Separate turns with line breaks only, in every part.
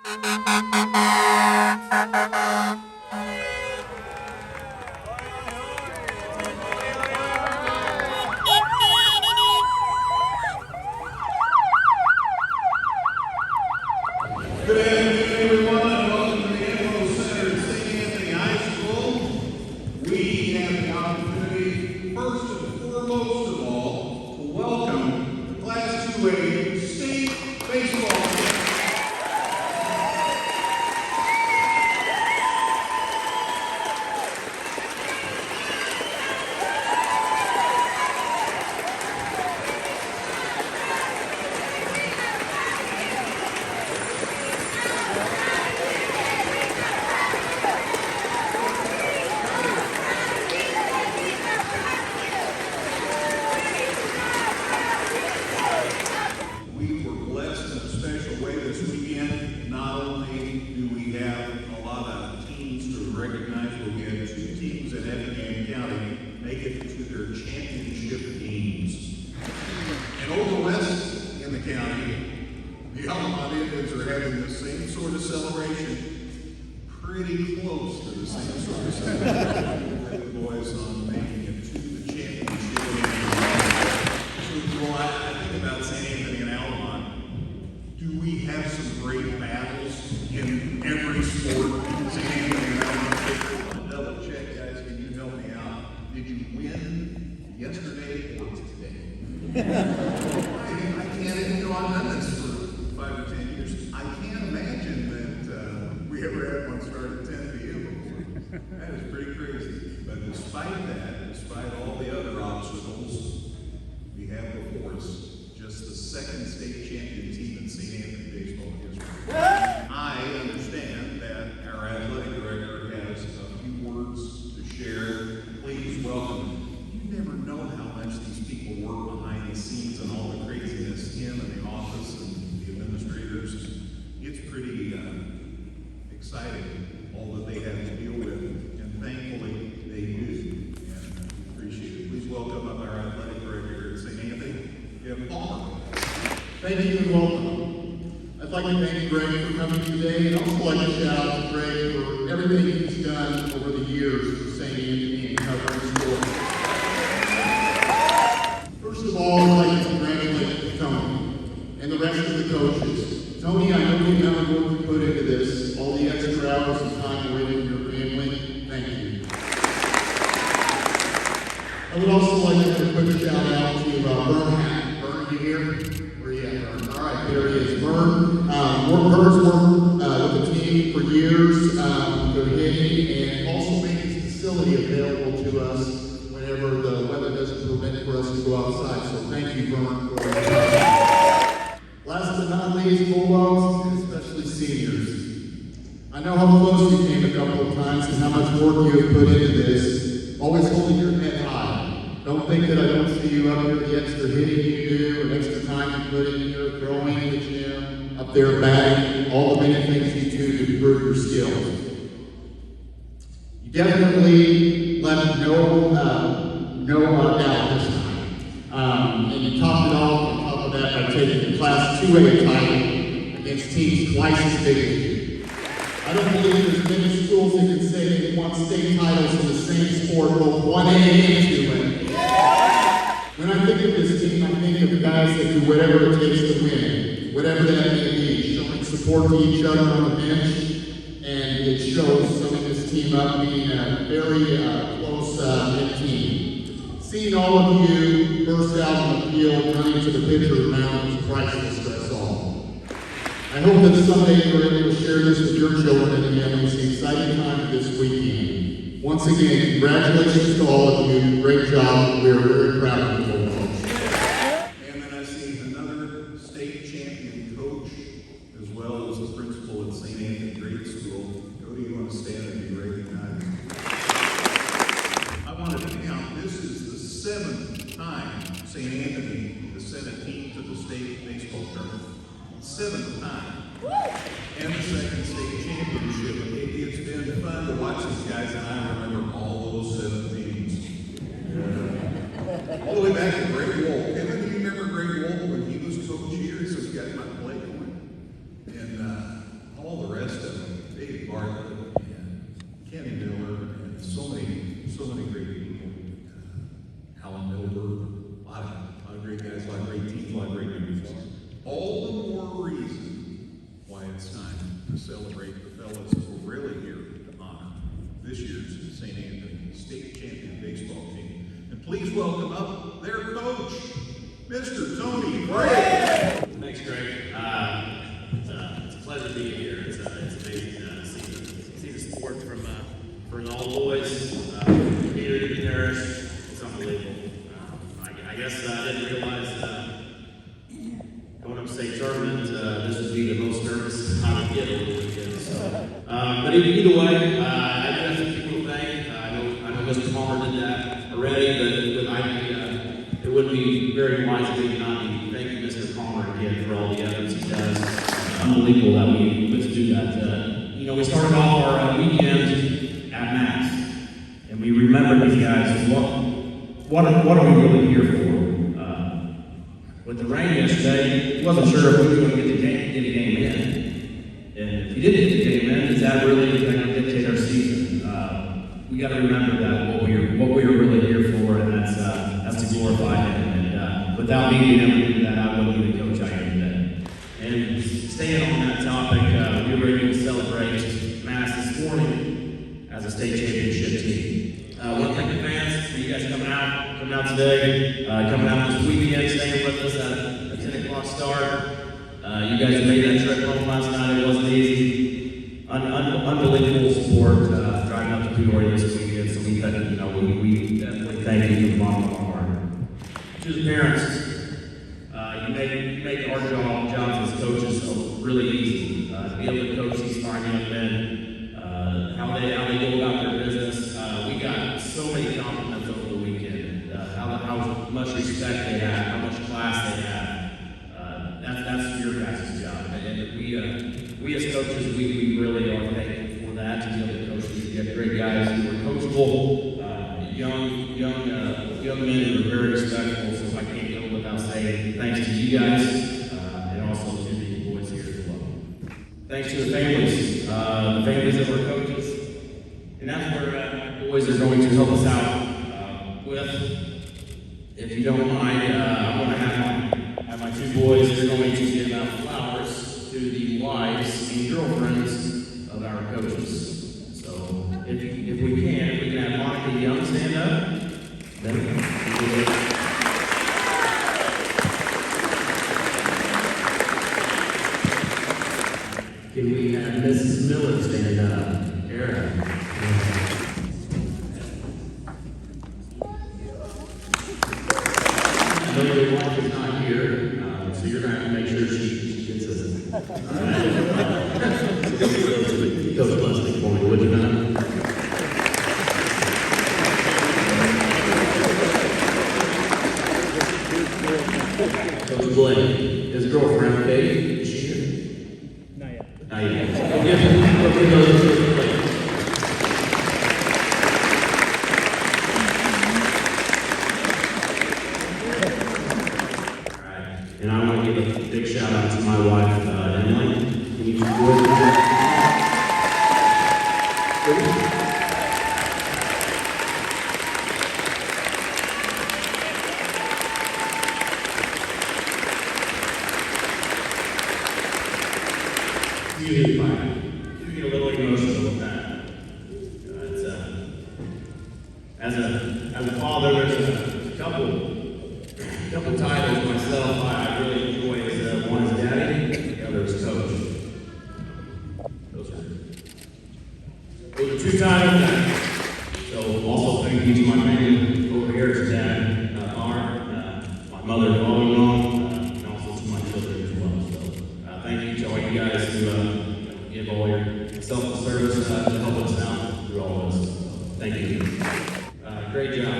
Good afternoon, everyone, and welcome to the Info Center at St. Anthony High School. We have the opportunity, first and foremost of all, to welcome the Class 2A state baseball team. We were blessed in a special way this weekend. Not only do we have a lot of teams to recognize, but we had 2 teams in Effingham County make it to their championship games. And over west in the county, the Altamont Indians are having the same sort of celebration, pretty close to the same sort of celebration with the boys on making it to the championship game. So, Joel, I think about St. Anthony and Altamont. Do we have some great battles in every sport? St. Anthony and Altamont. I want to double check, guys. Can you help me out? Did you win yesterday or today? I can't even know I've done this for 5 or 10 years. I can't imagine that we ever had one start at 10 p.m. before. That is pretty crazy. But despite that, despite all the other obstacles we have before us, just the second state champion team in St. Anthony baseball history. I understand that our athletic director has a few words to share. Please welcome. You never know how much these people work behind the scenes and all the craziness, him and the office and the administrators. It's pretty exciting, all that they have to deal with, and thankfully they do, and we appreciate it. Please welcome up our athletic director here at St. Anthony, Kevin Palmer.
Thank you and welcome. I'd like to thank Greg for coming today, and also like to shout out to Greg for everything he's done over the years for St. Anthony and covering sports. First of all, I'd like to congratulate Tony and the rest of the coaches. Tony, I know the amount of work you put into this, all the extra hours and time away from your family. Thank you. I would also like to have a quick shout out to Vern Hack. Vern, you here? Where you at, Vern? All right, there he is. Vern. Vern's worked with the team for years, they're hitting, and also made his facility available to us whenever the weather doesn't permit for us to go outside. So thank you, Vern, for that. Last but not least, Bulldogs, and especially seniors. I know how close you came a couple of times and how much work you have put into this, always holding your head high. Don't think that I don't see you up here, the extra hitting you do, and extra time you put in here, throwing in the gym, up there batting, all the many things you do to improve your skills. You definitely left no doubt this time. And you topped it off on top of that by taking the Class 2A title against teams twice as big as you. I don't believe there's many schools that can say they won state titles in the same sport, both 1A and 2A. When I think of this team, I think of guys that do whatever it takes to win, whatever that may be, showing support to each other on the bench, and it shows summing this team up being a very close knit team. Seeing all of you burst out on the field, running to the pitcher's mound is priceless to us all. I hope that someday you're able to share this with your children and families, the exciting time of this weekend. Once again, congratulations to all of you. Great job. We are very proud of you.
And then I see another state champion coach, as well as the principal at St. Anthony Grade School. Cody, you want to stand and be recognized? I wanted to count, this is the 7th time St. Anthony has sent a team to the state baseball tournament. 7th time. And the second state championship. It's been fun to watch these guys, and I remember all those 7 teams. All the way back to Greg Wolf. Kevin, do you remember Greg Wolf when he was coach here? So you guys might play for him. And all the team flag right now. All the more reason why it's time to celebrate the fellas who are really here to honor this year's St. Anthony State Champion baseball team. And please welcome up their coach, Mr. Tony Gray.
Thanks, Greg. It's a pleasure being here. It's amazing to see the support from all the boys, community, the parish. It's unbelievable. I guess I didn't realize going up to state tournament, this would be the most nervous I would get over the weekend. So, but either way, I do have some people to thank. I know Mr. Palmer did that already, but it wouldn't be very wise of me to not be thanking Mr. Palmer again for all the efforts he does. Unbelievable that we get to do that. We started off our weekend at Mass, and we remembered these guys. What are we really here for? With the rain yesterday, wasn't sure if we were going to get a game in. And if you didn't get the game in, is that really going to dictate our season? We got to remember that what we were really here for, and that's to glorify Him. And without me being able to do that, I wouldn't be the coach I am today. And staying on that topic, we were able to celebrate Mass this morning as a state championship team. One thing to fans, for you guys coming out today, coming out this weekend, staying with us at a 10 o'clock start. You guys made that trip home last night. It wasn't easy. Unbelievable support driving up to Peoria this weekend. So we definitely thank you from the bottom of our heart. To the parents, you make our jobs as coaches really easy. To be able to coach these fine young men, how they go about their business. We got so many compliments over the weekend. How much respect they have, how much class they have. That's your guys' job. And we as coaches, we really are thankful for that, to be able to coach these great guys who are coachable, young men who are very respectful. So I can't go without saying thanks to you guys, and also to the boys here as well. Thanks to the families of our coaches. And that's where my boys are going to help us out with. If you don't mind, I'm going to have my two boys. They're going to give out flowers to the wives and girlfriends of our coaches. So if we can have Monica Young stand up. Can we have Mrs. Miller stand up? Erica. I know your wife is not here, so you're going to have to make sure she gets this. Coach Leslie for me, would you not? Coach Blake, his girlfriend, okay? Is she here? Not yet. Not yet. Okay, those and I want to give a big shout out to my wife, Emily. Can you support her? You get a little emotional with that. As a father, there's a couple titles myself I really enjoy. One is daddy, the other is coach. Those are two titles. So also thank you to my family over here, to Dad, my mother and father-in-law, and also to my children as well. So thank you to all you guys who give all your selfless service to help us out through all this. Thank you. Great job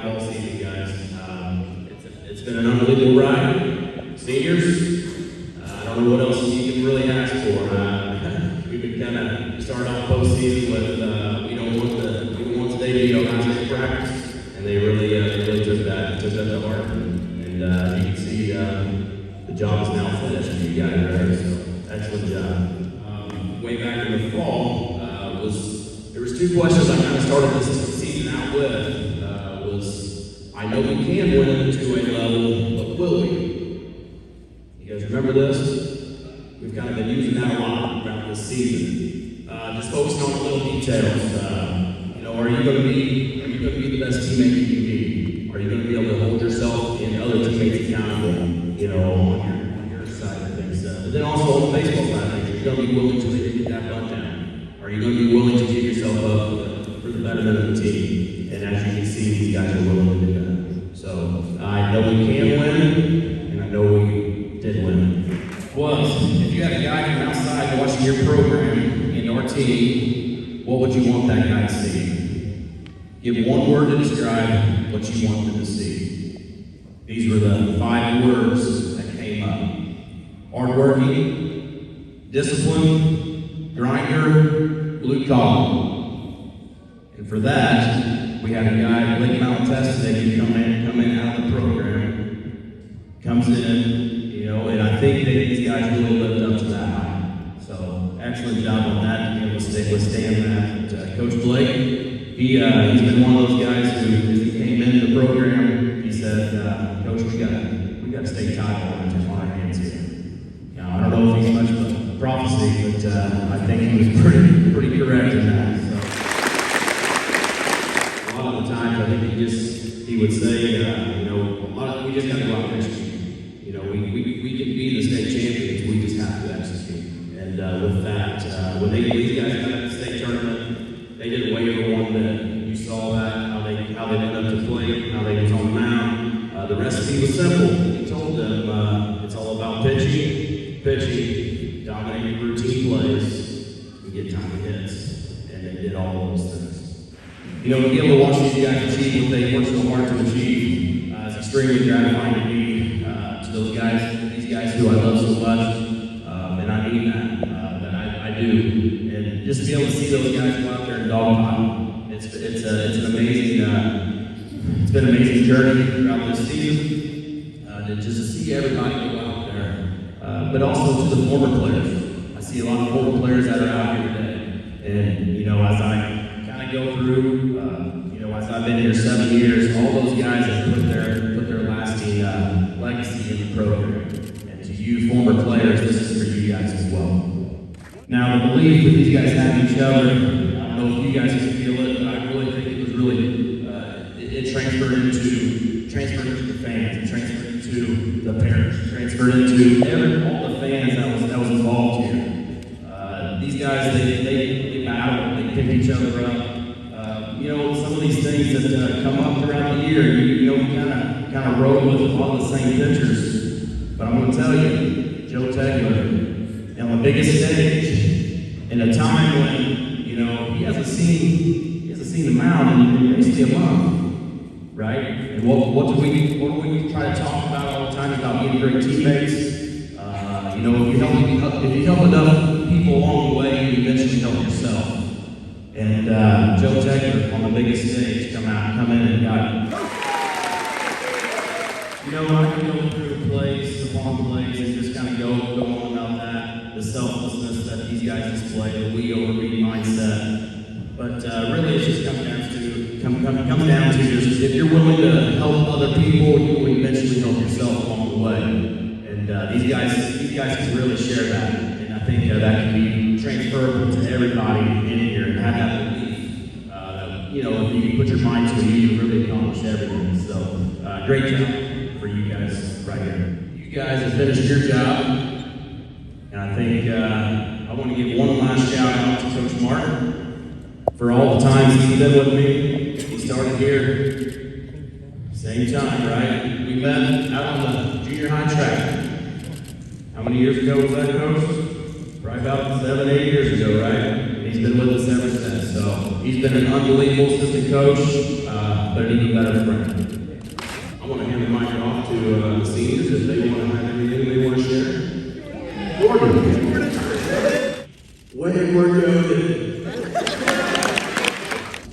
all season, guys. It's been an unbelievable ride. Seniors, I don't know what else you can really ask for. We've been kind of starting off postseason with we don't want today to be our last practice, and they really took that to heart. And as you can see, the job is now finished. You guys, right? So excellent job. Way back in the fall, there was two questions I kind of started this season out with. I know we can win at the 2A level, but will we? remember this? We've kind of been using that a lot throughout this season. Just focusing on the little details. You know, are you going to be the best teammate you can be? Are you going to be able to hold yourself and other teammates accountable? You know, on your side of things. But then also on the baseball side of things, are you going to be willing to get that bunt down? Are you going to be willing to give yourself up for the betterment of the team? And as you can see, these guys are willing to do that. So I know we can win, and I know we did win. If you had a guy from outside watching your program and our team, what would you want that guy to see? Give one word to describe what you want them to see. These were the 5 words that came up. Hardworking, disciplined, grinder, blue collar. And for that, we had a guy at Lake Mountain Test today come in out of the program, comes in, you know, and I think that these guys really lived up to that height. So, excellent job on that, to be able to withstand that. But, Coach Blake, he's been one of those guys who, as he came into the program, he said, Coach, we got a state title on our hands here. You know, I don't know if he's much of a prophecy, but I think he was pretty correct in that. So, a lot of the times, I think he would say, you know, we just got to go out and execute. You know, we can be the state champions, we just have to execute. And with that, when these guys got at the state tournament, they didn't waver one bit. You saw that, how they went up to play, how they was on the mound. The recipe was simple. He told them it's all about pitching, dominating routine plays, and get time hits. And they did all those things. You know, to be able to watch these guys achieve what they worked so hard to achieve is extremely gratifying to me. Those guys, these guys who I love so much, and I mean that I do. And just to be able to see those guys go out there and dog hunt, it's an amazing, it's been an amazing journey throughout this season. Just to see everybody go out there, but also to the former players. I see a lot of former players that are out here today, and you know, as I kind of go through, you know, as I've been here 7 years, all those guys have put their lasting legacy in the program. And to you former players, this is for you guys as well. Now, the belief that these guys have in each other, I don't know if you guys can feel it, but I really think it was really, it transferred into the fans, it transferred into the parents, transferred into all the fans that was involved here. These guys, they battle, they pick each other up. You know, some of these things that come up throughout the year, you know, we kind of roll with a lot of the same pitchers. But I'm going to tell you, Joe Tegler, on the biggest stage, in a time when, you know, he hasn't seen the mound in basically a month, right? And what do we try to talk about all the time about being great teammates? You know, if you help enough people along the way, you eventually help yourself. And Joe Tegler on the biggest stage come in and got, you know, I can go through plays upon plays and just kind of go on about that, the selflessness that these guys display, the we over me mindset. But really, it just comes down to just if you're willing to help other people, you will eventually help yourself along the way. And these guys can really share that, and I think that can be transferable to everybody in here and have that belief that, you know, if you can put your mind to it, you can really accomplish everything. So great job for you guys right here. You guys have finished your job, and I think I want to give one last shout out to Coach Martin for all the times he's been with me. He started here, same time, right? We met out on the junior high track. How many years ago was that, Coach? Probably about 7, 8 years ago, right? He's been with us ever since. So he's been an unbelievable assistant coach, but an even better friend. I want to hand the mic off to the seniors if they want to have anything they want to share. Gordon.
Way to work out.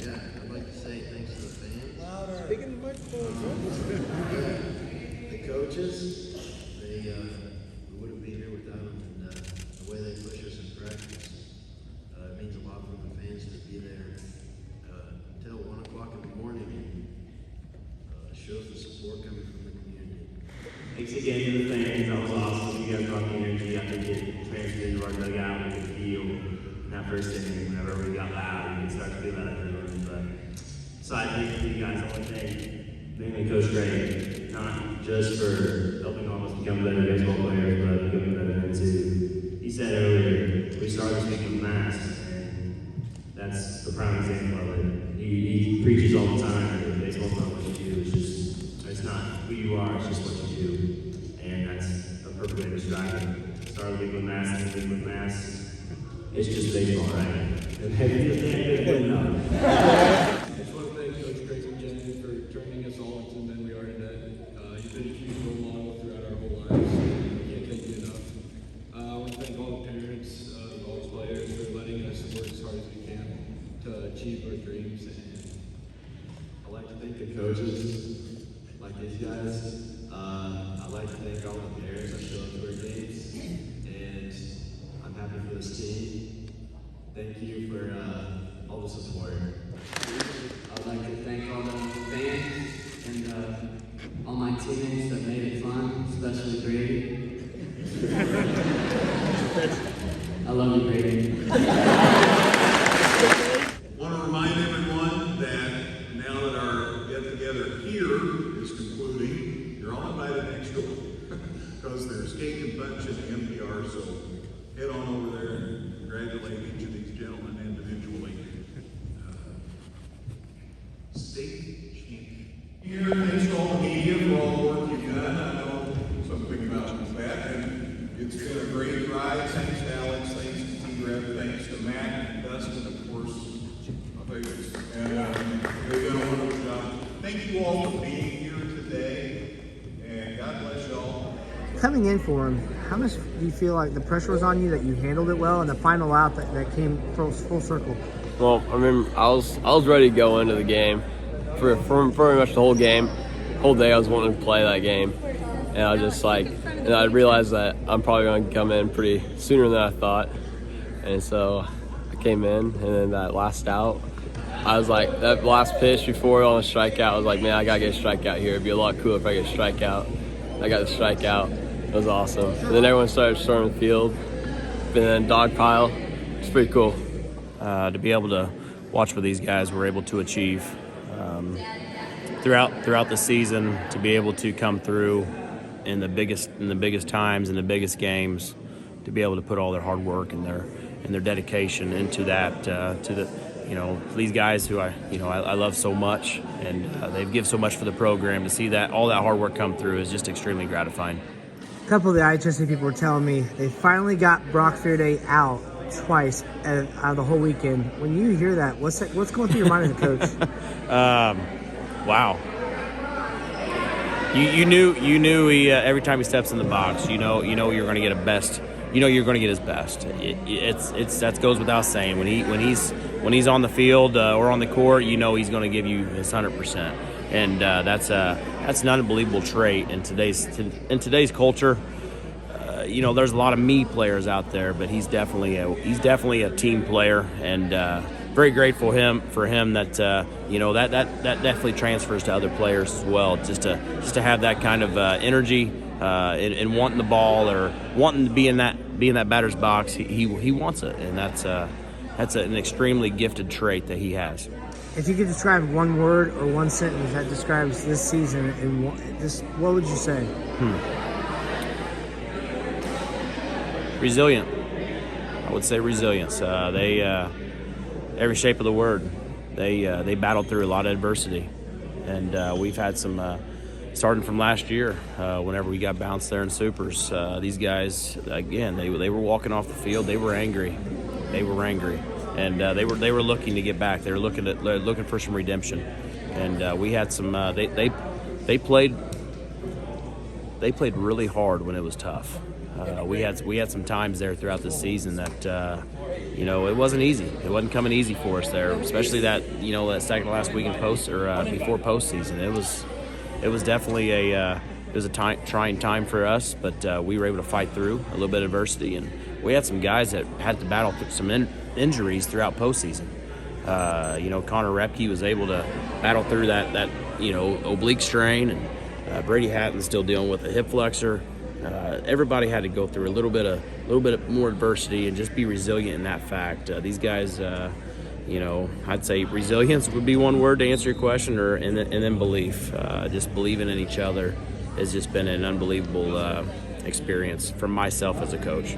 Yeah, I'd like to say thanks to the fans.
Speaking of the microphone.
The coaches, we wouldn't be here without them, and the way they push us in practice. It means a lot for the fans to be there until 1 o'clock in the morning, and shows the support coming from the community.
Thanks again.
the fans. That was awesome. You guys brought the energy. I think it transferred into our dugout. We could feel in that first inning, whenever we got loud, you could start to feel that adrenaline. But side thing for you guys, the only thing, being a Coach Gray, not just for helping all of us become better baseball players, but becoming better men too. He said earlier, we started this week with masks, and that's the prime example of it. He preaches all the time that baseball's not what you do, it's not who you are, it's just what you do. And that's a perfect way to describe it. Start the week with masks, and the week with masks. It's just baseball, right? And maybe you can't get good enough.
I just want to thank Coach Craig and Jenny for turning us all into the men we are today. You've been a huge role model throughout our whole lives. We can't thank you enough. I want to thank all the parents, all the players for letting us work as hard as we can to achieve our dreams. And
I'd like to thank the coaches, like these guys. I'd like to thank all the players that show up to our games. And I'm happy for this team. Thank you for all the support.
I'd like to thank all the fans and all my teammates that made it fun, especially Brady. I love you, Brady.
Want to remind everyone that now that our get-together here is concluding, you're all invited next door because there's cake and punch at the NPR, so head on over there and congratulate each of these gentlemen individually. State champion. Here, thanks to all the media for all the work you've done. I know something about that, and it's been a great ride. Thanks to Alex, thanks to T-Rev, thanks to Matt and Dustin, of course, my favorites. And they've done a wonderful job. Thank you all for being here today, and God bless y'all.
Coming in for him, how much do you feel like the pressure was on you that you handled it well, and the final out that came full circle?
Well, I mean, I was ready to go into the game for pretty much the whole game. Whole day I was wanting to play that game, and I was just like, and I realized that I'm probably going to come in pretty sooner than I thought, and so I came in, and then that last out, I was like, that last pitch before on a strikeout, I was like, man, I got to get a strikeout here. It'd be a lot cooler if I get a strikeout. I got the strikeout. It was awesome. And then everyone started storming the field, and then dog pile. It's pretty cool.
To be able to watch what these guys were able to achieve throughout the season, to be able to come through in the biggest times, in the biggest games, to be able to put all their hard work and their dedication into that, these guys who I love so much, and they've given so much for the program. To see that all that hard work come through is just extremely gratifying.
A couple of the IHSA people were telling me they finally got Brock Fearday out twice out of the whole weekend. When you hear that, what's going through your mind as a coach?
Wow. You knew he every time he steps in the box, you know you're going to get a best. You know you're going to get his best. It's that goes without saying. When he's on the field or on the court, you know he's going to give you his 100%. And that's an unbelievable trait in today's culture. There's a lot of me players out there, but he's definitely a team player, and very grateful for him that that definitely transfers to other players as well. Just to have that kind of energy and wanting the ball or wanting to be in that batter's box, he wants it, and that's an extremely gifted trait that he has.
If you could describe one word or one sentence that describes this season, what would you say?
Resilient. I would say resilience. Every shape of the word. They battled through a lot of adversity, and we've had some. Starting from last year, whenever we got bounced there in Supers, these guys again they were walking off the field. They were angry. And they were looking to get back. They were looking for some redemption, and we had some. They played really hard when it was tough. We had some times there throughout the season that it wasn't easy. It wasn't coming easy for us there, especially that second to last week in before postseason. It was definitely a trying time for us, but we were able to fight through a little bit of adversity, and we had some guys that had to battle through some injuries throughout postseason. Connor Repke was able to battle through that oblique strain, and Brady Hatton's still dealing with a hip flexor. everybody had to go through a little bit more adversity and just be resilient in that fact. These guys, I'd say resilience would be one word to answer your question, and then belief. Just believing in each other has just been an unbelievable experience for myself as a coach.